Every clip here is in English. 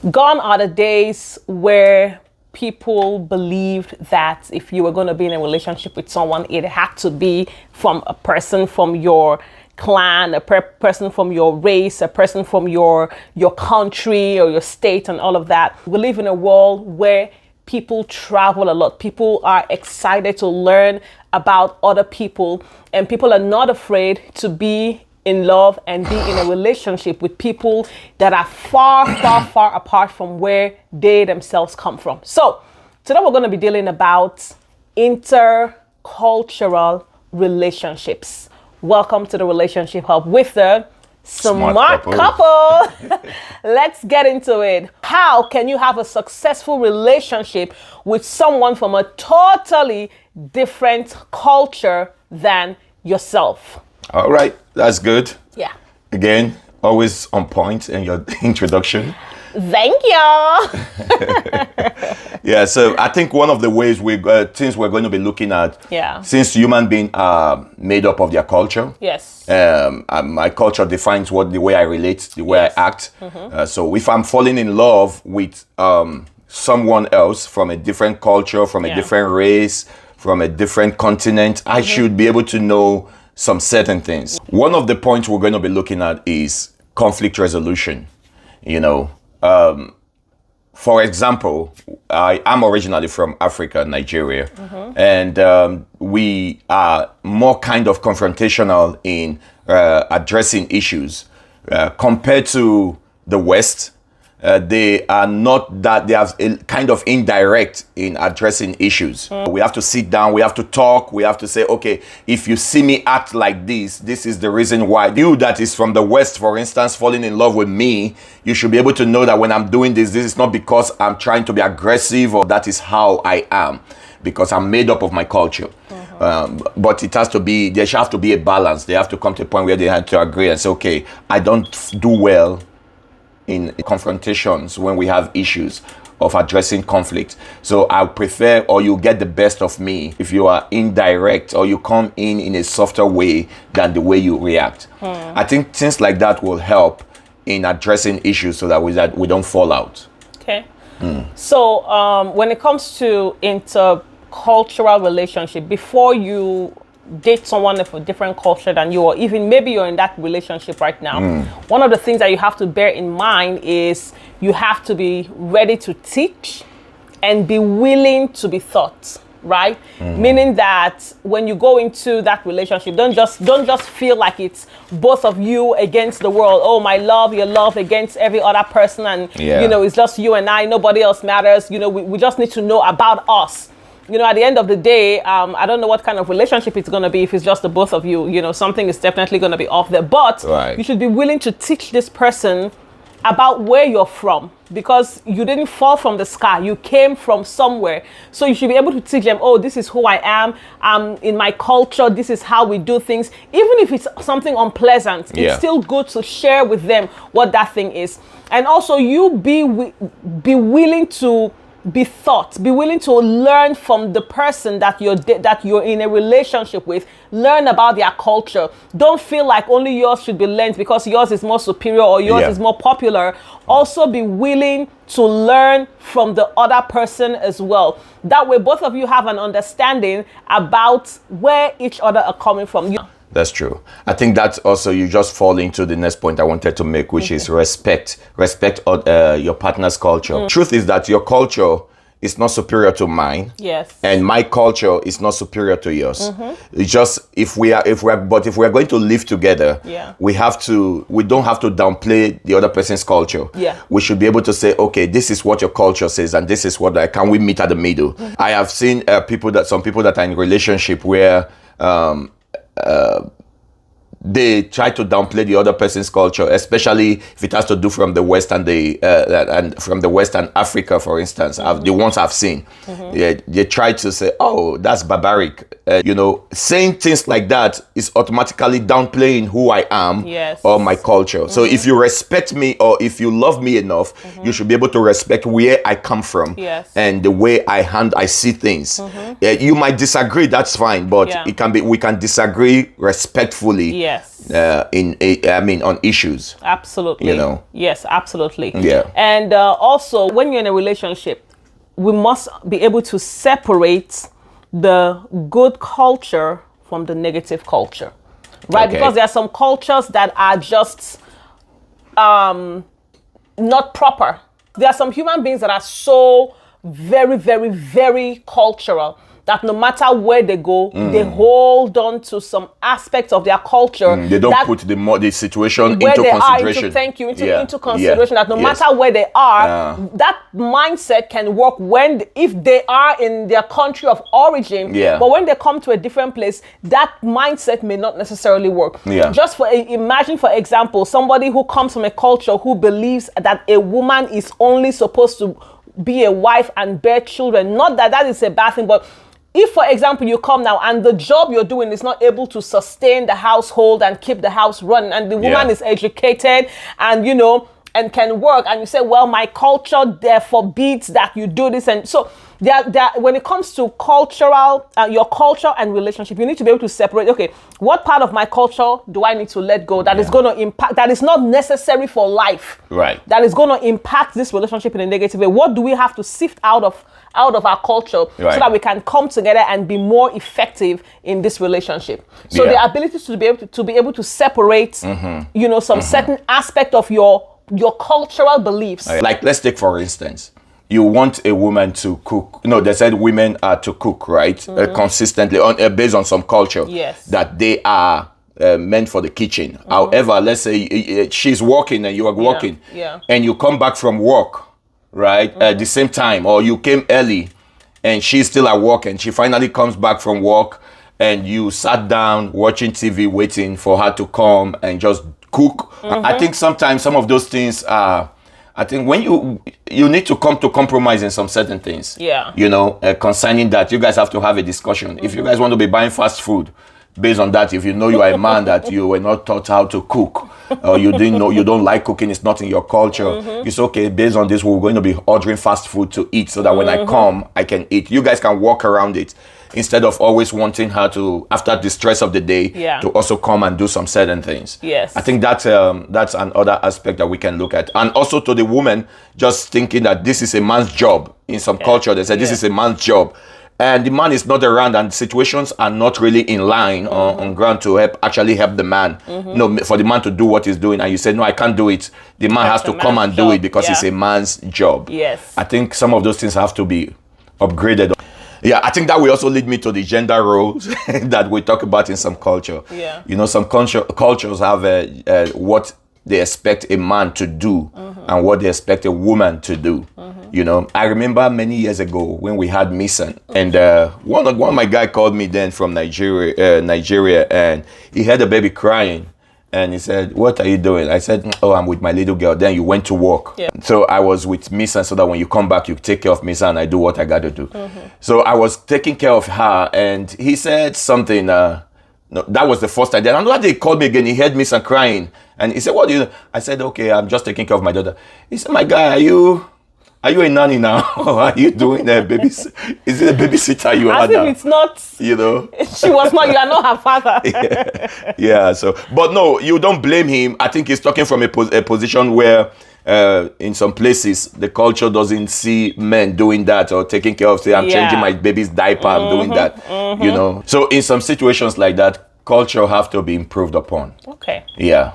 Gone are the days where people believed that if you were going to be in a relationship with someone, it had to be from a person from your clan, a person from your race, a person from your country or your state and all of that. We live in a world where people travel a lot. People are excited to learn about other people, and people are not afraid to be in love and be in a relationship with people that are far, far, far apart from where they themselves come from. So today we're going to be dealing about intercultural relationships. Welcome to the Relationship Hub with the Smart Couple. Let's get into it. How can you have a successful relationship with someone from a totally different culture than yourself? All right, that's good. Yeah. Again, always on point in your introduction. Thank you. Yeah, so I think one of the ways things we're going to be looking at, since human beings are made up of their culture. Yes. My culture defines the way I relate, the way I act. Mm-hmm. So if I'm falling in love with someone else from a different culture, from a different race, from a different continent, I should be able to know some certain things. One of the points we're going to be looking at is conflict resolution. For example, I'm originally from Africa, Nigeria, and we are more kind of confrontational in addressing issues compared to the West. They are not that, they are kind of indirect in addressing issues. We have to sit down, we have to talk, we have to say, okay, if you see me act like this is the reason why. You that is from the West, for instance, falling in love with me, you should be able to know that when I'm doing this is not because I'm trying to be aggressive or that is how I am, because I'm made up of my culture. But it has to be, there should have to be a balance. They have to come to a point where they have to agree and say, okay, I don't do well in confrontations when we have issues of addressing conflict. So I prefer, or you get the best of me if you are indirect or you come in a softer way than the way you react. I think things like that will help in addressing issues so that we don't fall out. Okay. So when it comes to intercultural relationship, before you date someone of a different culture than you, or even maybe you're in that relationship right now, one of the things that you have to bear in mind is you have to be ready to teach and be willing to be taught, right? Meaning that when you go into that relationship, don't just feel like it's both of you against the world. Oh, my love, your love against every other person, and it's just you and I, nobody else matters. We just need to know about us. At the end of the day, I don't know what kind of relationship it's going to be if it's just the both of you. Something is definitely going to be off there. But you should be willing to teach this person about where you're from, because you didn't fall from the sky. You came from somewhere. So you should be able to teach them, oh, this is who I am. In my culture, this is how we do things. Even if it's something unpleasant, it's still good to share with them what that thing is. And also you be willing to be taught, be willing to learn from the person that you're in a relationship with. Learn about their culture. Don't feel like only yours should be learned because yours is more superior or yours is more popular. Also be willing to learn from the other person as well. That way both of you have an understanding about where each other are coming from. That's true. I think that's also, you just fall into the next point I wanted to make, which is respect your partner's culture. Truth is that your culture is not superior to mine. Yes. And my culture is not superior to yours. It's just if we are going to live together, we don't have to downplay the other person's culture. We should be able to say, okay, this is what your culture says and this is what can we meet at the middle. I have seen some people that are in relationship where they try to downplay the other person's culture, especially if it has to do from the West and from the West and Africa, for instance. The ones I've seen, they try to say, "Oh, that's barbaric," saying things like that is automatically downplaying who I am or my culture. So if you respect me or if you love me enough, you should be able to respect where I come from and the way I see things. You might disagree, that's fine, but we can disagree respectfully. On issues. Absolutely. Yes, absolutely. Yeah. And also, when you're in a relationship, we must be able to separate the good culture from the negative culture, right? Okay. Because there are some cultures that are just not proper. There are some human beings that are so very, very, very cultural that no matter where they go, they hold on to some aspects of their culture. They don't put the situation where into they consideration. Into consideration that no matter where they are, that mindset can work if they are in their country of origin. But when they come to a different place, that mindset may not necessarily work. Just imagine, for example, somebody who comes from a culture who believes that a woman is only supposed to be a wife and bear children. Not that that is a bad thing, but if, for example, you come now and the job you're doing is not able to sustain the household and keep the house running, and the woman is educated and, and can work, and you say, well, my culture therefore forbids that you do this. And so when it comes to your culture and relationship, you need to be able to separate, okay, what part of my culture do I need to let go that is going to impact, that is not necessary for life, right? That is going to impact this relationship in a negative way. What do we have to sift out of our culture so that we can come together and be more effective in this relationship? So the ability to be able to separate, some certain aspect of your cultural beliefs. Like, let's take, for instance, you want a woman to cook. They said women are to cook, right? Consistently, based on some culture. Yes. That they are meant for the kitchen. However, let's say she's working and you are working. And you come back from work, right? At the same time, or you came early and she's still at work and she finally comes back from work and you sat down watching TV waiting for her to come and just cook. I think sometimes some of those things are, I think when you need to come to compromise in some certain things. Concerning that, you guys have to have a discussion. If you guys want to be buying fast food, based on that, if you know you are a man that you were not taught how to cook, or you didn't know, you don't like cooking, it's not in your culture, it's okay, based on this, we're going to be ordering fast food to eat so that when I come, I can eat. You guys can walk around it instead of always wanting her to, after the stress of the day, to also come and do some certain things. Yes. I think that's another aspect that we can look at. And also to the woman, just thinking that this is a man's job. In some culture, they say this is a man's job. And the man is not around, and situations are not really in line on ground to help the man. For the man to do what he's doing, and you say, no, I can't do it. The man has to come and do it because it's a man's job. Yes. I think some of those things have to be upgraded. Yeah, I think that will also lead me to the gender roles that we talk about in some culture. Some cultures have what they expect a man to do and what they expect a woman to do. I remember many years ago when we had Mission, and one of my guy called me then from Nigeria, and he had a baby crying, and he said, "What are you doing?" I said, "Oh, I'm with my little girl." Then you went to work. So I was with Mission so that when you come back, you take care of Mission and I do what I got to do. So I was taking care of her, and he said something. No, that was the first time. Then another day he called me again. He heard Mission crying, and he said, "What do you do?" I said, "Okay, I'm just taking care of my daughter." He said, "My guy, are you a nanny now? Are you doing a baby? Is it a babysitter you are now?" As if it's not. She was not. You are not her father. Yeah. So, but no, you don't blame him. I think he's talking from a position where, in some places, the culture doesn't see men doing that or taking care of. Say, I'm changing my baby's diaper. I'm doing that. So in some situations like that, culture have to be improved upon. Okay. Yeah.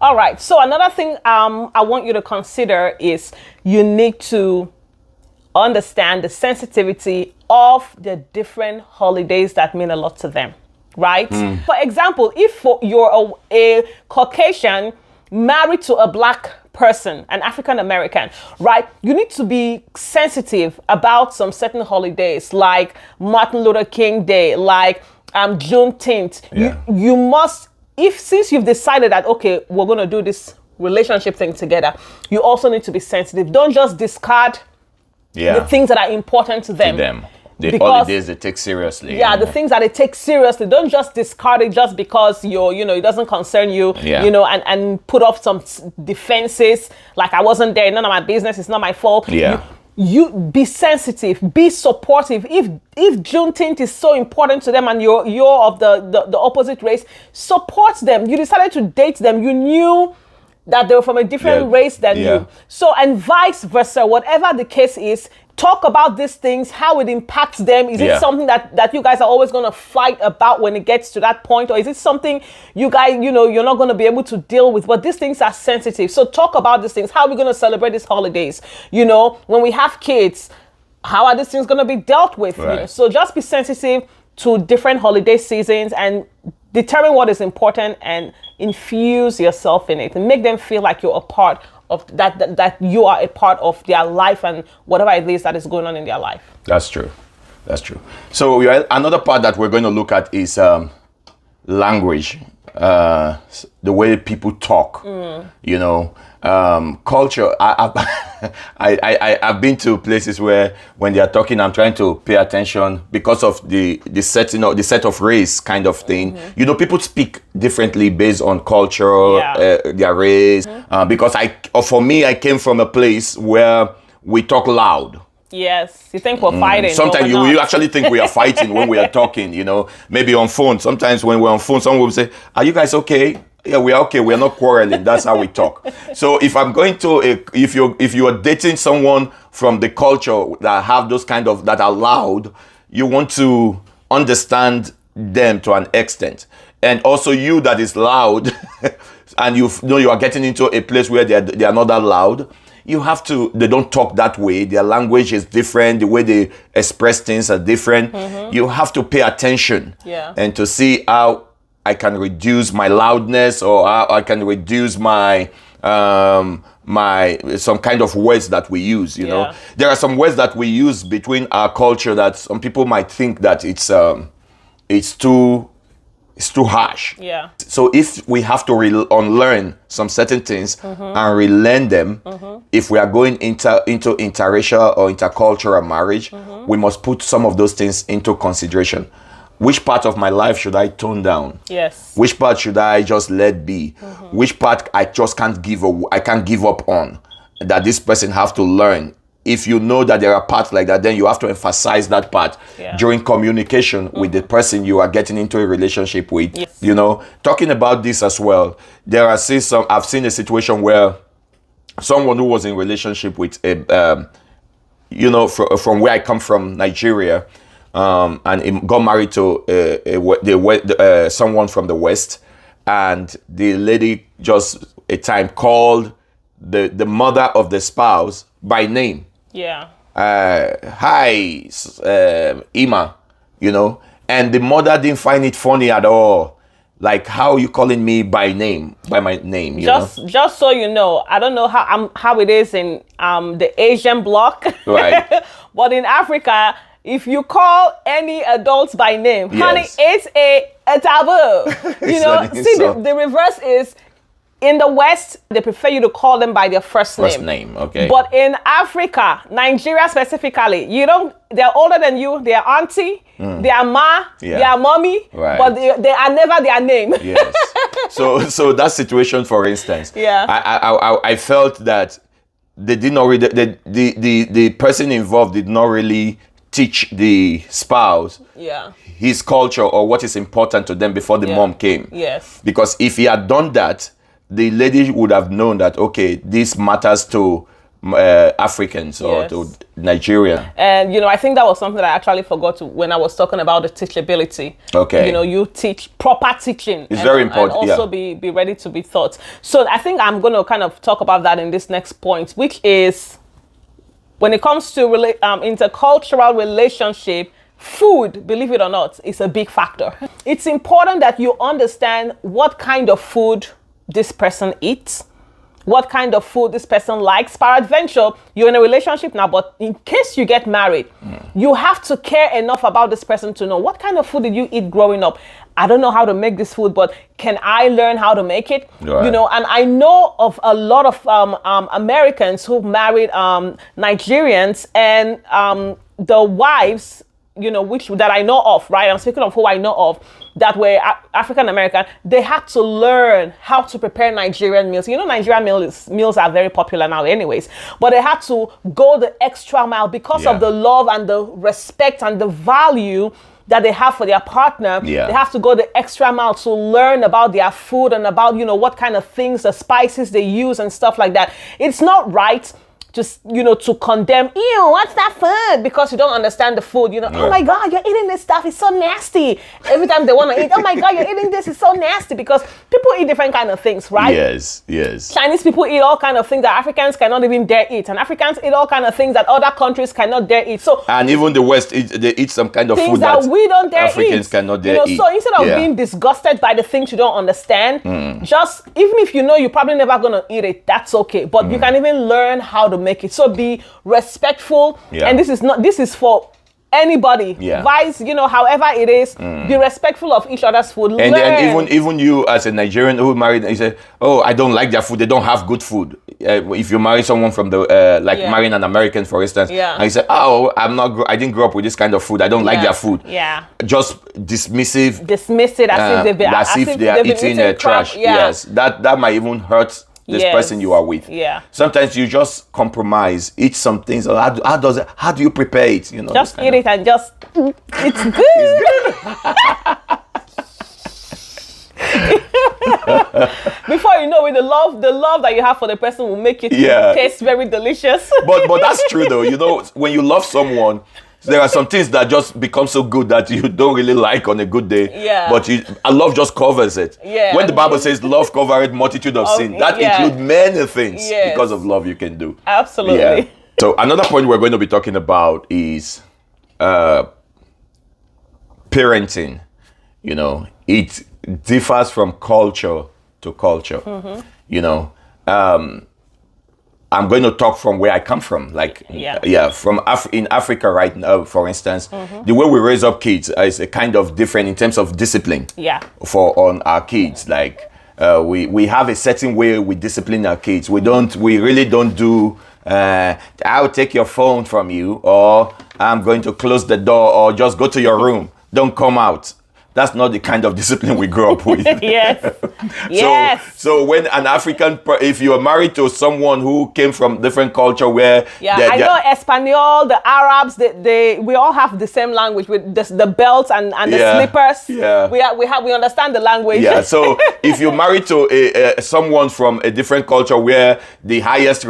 All right. So another thing I want you to consider is you need to understand the sensitivity of the different holidays that mean a lot to them, right? For example, if you're a Caucasian married to a black person, an African American, right? You need to be sensitive about some certain holidays like Martin Luther King Day, like Juneteenth. You must, since you've decided that, okay, we're going to do this relationship thing together, you also need to be sensitive. Don't just discard the things that are important to them. The holidays they take seriously. Yeah, the things that they take seriously. Don't just discard it just because it doesn't concern you, and put up some defenses like I wasn't there, none of my business, it's not my fault. Yeah. You be sensitive, be supportive. If Juneteenth is so important to them and you're of the opposite race, support them. You decided to date them. You knew that they were from a different race than you. So, and vice versa, whatever the case is, talk about these things, how it impacts them. Is it something that you guys are always going to fight about when it gets to that point? Or is it something you guys, you're not going to be able to deal with? But these things are sensitive. So talk about these things. How are we going to celebrate these holidays? When we have kids, how are these things going to be dealt with? Right. So just be sensitive to different holiday seasons and determine what is important and infuse yourself in it and make them feel like you're a part of that you are a part of their life and whatever it is that is going on in their life. That's true. So another part that we're going to look at is language, the way people talk. Culture. I've been to places where when they are talking, I'm trying to pay attention because of the set of race kind of thing. People speak differently based on culture, their race. Because for me, I came from a place where we talk loud. Yes, you think we're fighting. Sometimes you actually think we are fighting when we are talking. Maybe on phone. Sometimes when we're on phone, someone will say, "Are you guys okay?" Yeah, we are okay. We are not quarreling. That's how we talk. So if I'm going to, if you are dating someone from the culture that have those that are loud, you want to understand them to an extent, and also you that is loud, and you are getting into a place where they are not that loud. You have to. They don't talk that way. Their language is different. The way they express things are different. You have to pay attention, and to see how I can reduce my loudness, or I can reduce my some kind of words that we use. There are some words that we use between our culture that some people might think that it's too harsh. Yeah. So if we have to unlearn some certain things and relearn them, if we are going into interracial or intercultural marriage, we must put some of those things into consideration. Which part of my life should I tone down? Yes. Which part should I just let be? Which part I just can't give up on? That this person have to learn. If you know that there are parts like that, then you have to emphasize that part during communication with the person you are getting into a relationship with. Yes. Talking about this as well. I've seen a situation where someone who was in relationship with from where I come from, Nigeria. And he got married to someone from the West, and the lady just a time called the mother of the spouse by name. Yeah. Hi, Ima, and the mother didn't find it funny at all. Like, how are you calling me by my name? Just so you know, I don't know how it is in the Asian bloc, right? But in Africa, if you call any adults by name, honey, it's a taboo. The reverse is, in the West, they prefer you to call them by their first name. Okay. But in Africa, Nigeria specifically, they're older than you, they're auntie, they're ma, they're mommy, but they are never their name. Yes. So that situation, for instance, I felt that they did not really, the person involved did not really teach the spouse his culture or what is important to them before the mom came. Yes. Because if he had done that, the lady would have known that, okay, this matters to Africans or to Nigeria. And, I think that was something that I actually forgot when I was talking about the teachability. Okay. You teach proper teaching. It's very important. And also be ready to be taught. So I think I'm going to kind of talk about that in this next point, which is when it comes to intercultural relationship, food, believe it or not, is a big factor. It's important that you understand what kind of food this person eats, what kind of food this person likes. Peradventure, you're in a relationship now, but in case you get married, you have to care enough about this person to know what kind of food did you eat growing up. I don't know how to make this food, but can I learn how to make it? Right. And I know of a lot of Americans who've married Nigerians, and the wives, which that I know of, right? I'm speaking of who I know of that were African American. They had to learn how to prepare Nigerian meals. Nigerian meals are very popular now, anyways. But they had to go the extra mile because of the love and the respect and the value that they have for their partner. They have to go the extra mile to learn about their food and about, what kind of things, the spices they use and stuff like that. It's not right just, to condemn, ew, what's that food? Because you don't understand the food, oh my God, you're eating this stuff, it's so nasty. Every time they want to eat, oh my God, you're eating this, it's so nasty. Because people eat different kind of things, right? Yes. Chinese people eat all kind of things that Africans cannot even dare eat. And Africans eat all kind of things that other countries cannot dare eat. So, and even the West, they eat some kind of things food that we don't dare Africans eat. cannot dare eat. So instead of being disgusted by the things you don't understand, just, even if you're probably never going to eat it, that's okay. But you can even learn how to make it. So be respectful, and this is for anybody. Vice, however it is, be respectful of each other's food. And even you as a Nigerian who married, you say, oh, I don't like their food, they don't have good food. If you marry someone from the marrying an American, for instance, and you say, oh, I didn't grow up with this kind of food, I don't like their food. Just dismiss it as if they are eating trash. Yes, that might even hurt this person you are with. Sometimes you just compromise, eat some things. How do you prepare it? Just eat it and just it's good. Before you know it, the love that you have for the person will make it taste very delicious. but that's true though. When you love someone, there are some things that just become so good that you don't really like on a good day. But love just covers it. When the Bible says love covereth multitude of sin, that includes many things because of love you can do. Absolutely. So another point we're going to be talking about is parenting. It differs from culture to culture. I'm going to talk from where I come from. In Africa right now, for instance, the way we raise up kids is a kind of different in terms of discipline. On our kids. We have a certain way we discipline our kids. We really don't do, I'll take your phone from you, or I'm going to close the door, or just go to your room. Don't come out. That's not the kind of discipline we grew up with. So when an African, if you are married to someone who came from different culture where... I know Espanol, the Arabs, we all have the same language with the belts and the slippers. We understand the language. So if you're married to someone from a different culture where the highest,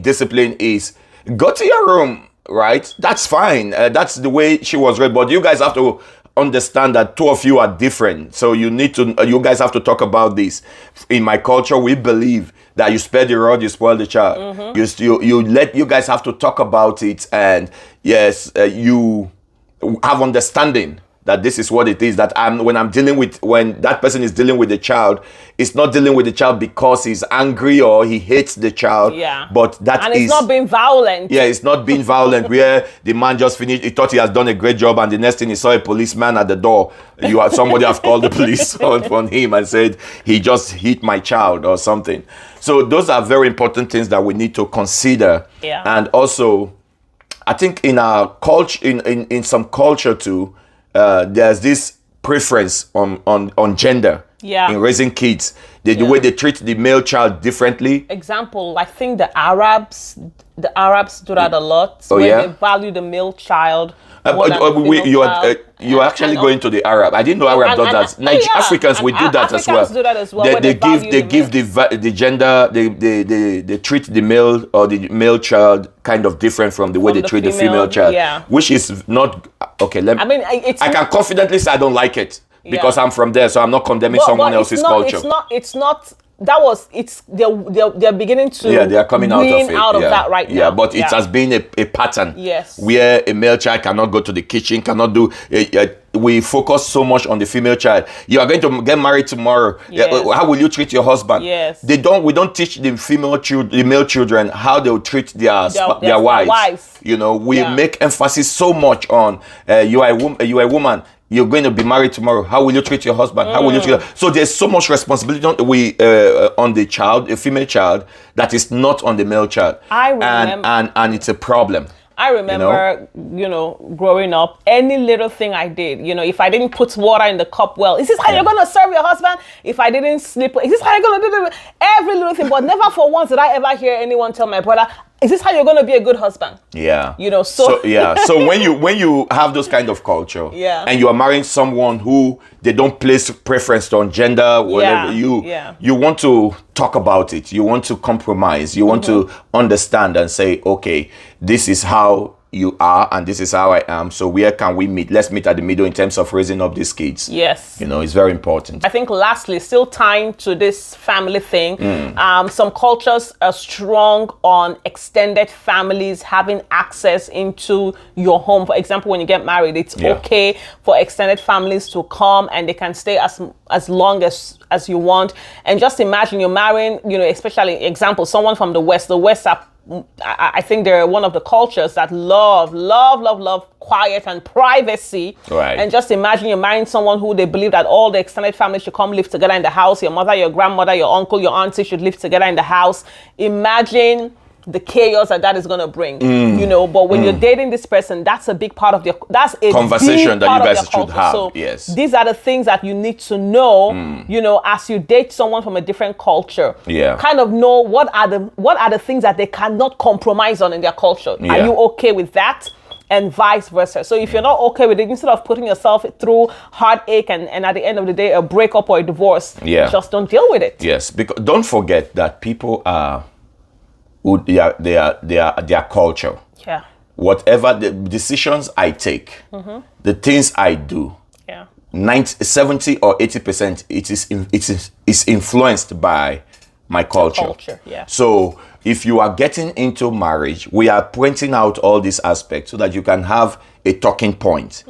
discipline is, go to your room, right? That's fine. That's the way she was raised. But you guys have to understand that two of you are different, so you guys have to talk about this. In my culture, we believe that you spare the rod, you spoil the child. You guys have to talk about it, and you have understanding that this is what it is. That when that person is dealing with the child, it's not dealing with the child because he's angry or he hates the child. But it's not being violent. It's not being violent. Where the man just finished, he thought he has done a great job, and the next thing he saw a policeman at the door. Somebody have called the police on him and said he just hit my child or something. So those are very important things that we need to consider. And also, I think in our culture, in some culture too, there's this preference on gender in raising kids. The way they treat the male child differently. Example, I think the Arabs do that a lot. They value the male child. You're actually going to the Arab. I didn't know Arab does that. Africans, we do that as well. Africans do that as well. They give the gender. They treat the male or the male child kind of different from the way they treat the female child. Which is not okay. I can confidently say I don't like it because I'm from there, so I'm not condemning someone else's culture. It's not. They're beginning to they are coming out of that right now. But it has been a pattern where a male child cannot go to the kitchen, cannot do we focus so much on the female child. You are going to get married tomorrow. How will you treat your husband? We don't teach the male children how they will treat their wives. We make emphasis so much on you are a woman. You're going to be married tomorrow. How will you treat your husband? How will you treat? So there's so much responsibility on the child, a female child, that is not on the male child. I remember, and it's a problem. I remember, growing up, any little thing I did, if I didn't put water in the cup well, is this how you're going to serve your husband? If I didn't sleep, is this how you're going to do it? Every little thing, but never for once did I ever hear anyone tell my brother, is this how you're going to be a good husband? Yeah. So So when you have those kind of culture, and you are marrying someone who they don't place preference on gender, whatever, you want to talk about it. You want to compromise. You want to understand and say, okay, this is how you are and this is how I am. So where can we meet? Let's meet at the middle in terms of raising up these kids. Yes. It's very important. I think lastly, still tying to this family thing, some cultures are strong on extended families having access into your home. For example, when you get married, it's okay for extended families to come and they can stay as long as you want. And just imagine you're marrying, especially example, someone from the West. The West are, I think they're one of the cultures that love quiet and privacy. Right. And just imagine you're marrying someone who they believe that all the extended family should come live together in the house. Your mother, your grandmother, your uncle, your auntie should live together in the house. Imagine the chaos that is going to bring, but when you're dating this person, that's a big part of that's a conversation that you guys should have. So yes, these are the things that you need to know, as you date someone from a different culture. Kind of know what are the things that they cannot compromise on in their culture. Are you okay with that? And vice versa. So if you're not okay with it, instead of putting yourself through heartache and at the end of the day, a breakup or a divorce, just don't deal with it. Yes, because don't forget that people are their culture. Yeah. Whatever the decisions I take, the things I do, 70 or 80%, it is influenced by my culture. So if you are getting into marriage, we are pointing out all these aspects so that you can have a talking point.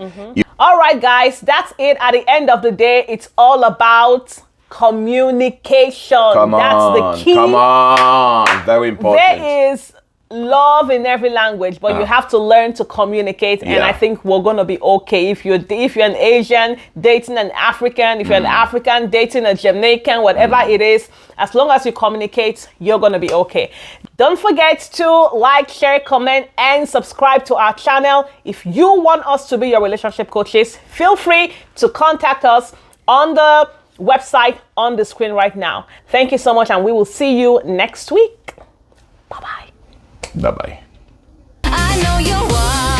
All right, guys, that's it. At the end of the day, it's all about communication. That's the key. Come on. Very important. There is love in every language, but you have to learn to communicate. And I think we're gonna be okay. If you're an Asian dating an African, if you're an African dating a Jamaican, whatever it is, as long as you communicate, you're gonna be okay. Don't forget to like, share, comment, and subscribe to our channel. If you want us to be your relationship coaches, feel free to contact us on the website on the screen right now. Thank you so much, and we will see you next week. Bye-bye. Bye-bye. I know you're wild.